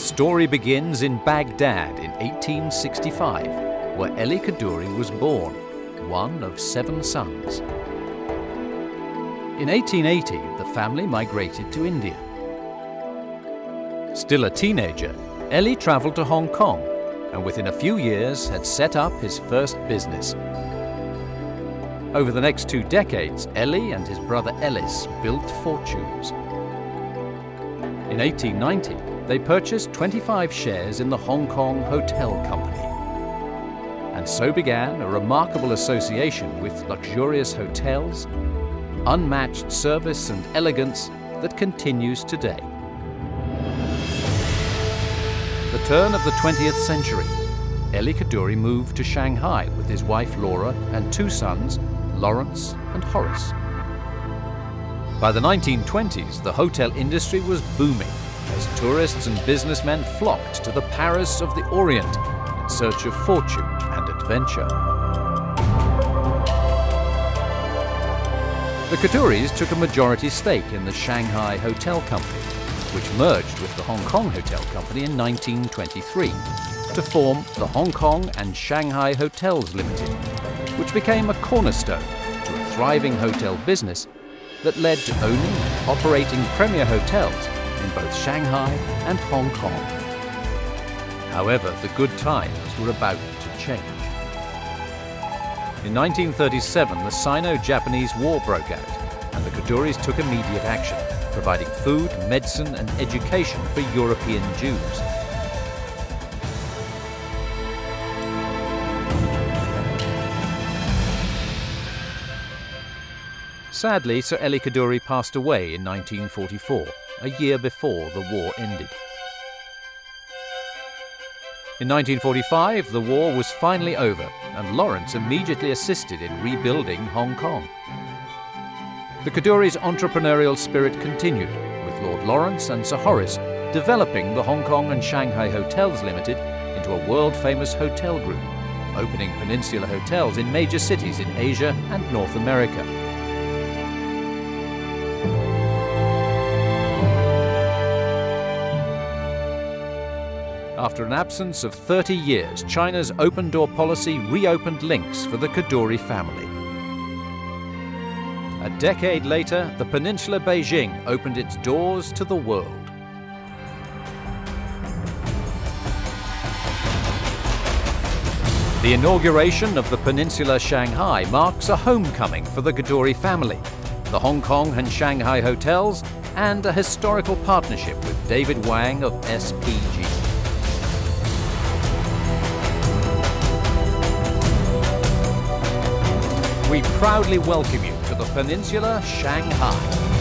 story begins in Baghdad in 1865, where Elie Kadoorie was born, one of 7 sons. In 1880, the family migrated to India. Still a teenager, Elie travelled to Hong Kong and within a few years had set up his first business. Over the next 2 decades, Elie and his brother Ellis built fortunes. In 1890, they purchased 25 shares in the Hong Kong Hotel Company. And so began a remarkable association with luxurious hotels, unmatched service and elegance that continues today. The turn of the 20th century, Elie Kadoorie moved to Shanghai with his wife Laura and 2 sons, Lawrence and Horace. By the 1920s, the hotel industry was booming as tourists and businessmen flocked to the Paris of the Orient in search of fortune and adventure. The Kadoories took a majority stake in the Shanghai Hotel Company, which merged with the Hong Kong Hotel Company in 1923 to form the Hong Kong and Shanghai Hotels Limited, which became a cornerstone to a thriving hotel business that led to owning and operating premier hotels in both Shanghai and Hong Kong. However, the good times were about to change. In 1937, the Sino-Japanese War broke out, and the Kadoories took immediate action, providing food, medicine, and education for European Jews. Sadly, Sir Elie Kadoorie passed away in 1944, a year before the war ended. In 1945, the war was finally over, and Lawrence immediately assisted in rebuilding Hong Kong. The Kadoories' entrepreneurial spirit continued, with Lord Lawrence and Sir Horace developing the Hong Kong and Shanghai Hotels Limited into a world-famous hotel group, opening peninsula hotels in major cities in Asia and North America. After an absence of 30 years, China's open-door policy reopened links for the Kadoorie family. A decade later, the Peninsula Beijing opened its doors to the world. The inauguration of the Peninsula Shanghai marks a homecoming for the Kadoorie family, the Hong Kong and Shanghai hotels, and a historical partnership with David Wang of SPG. We proudly welcome you to the Peninsula Shanghai.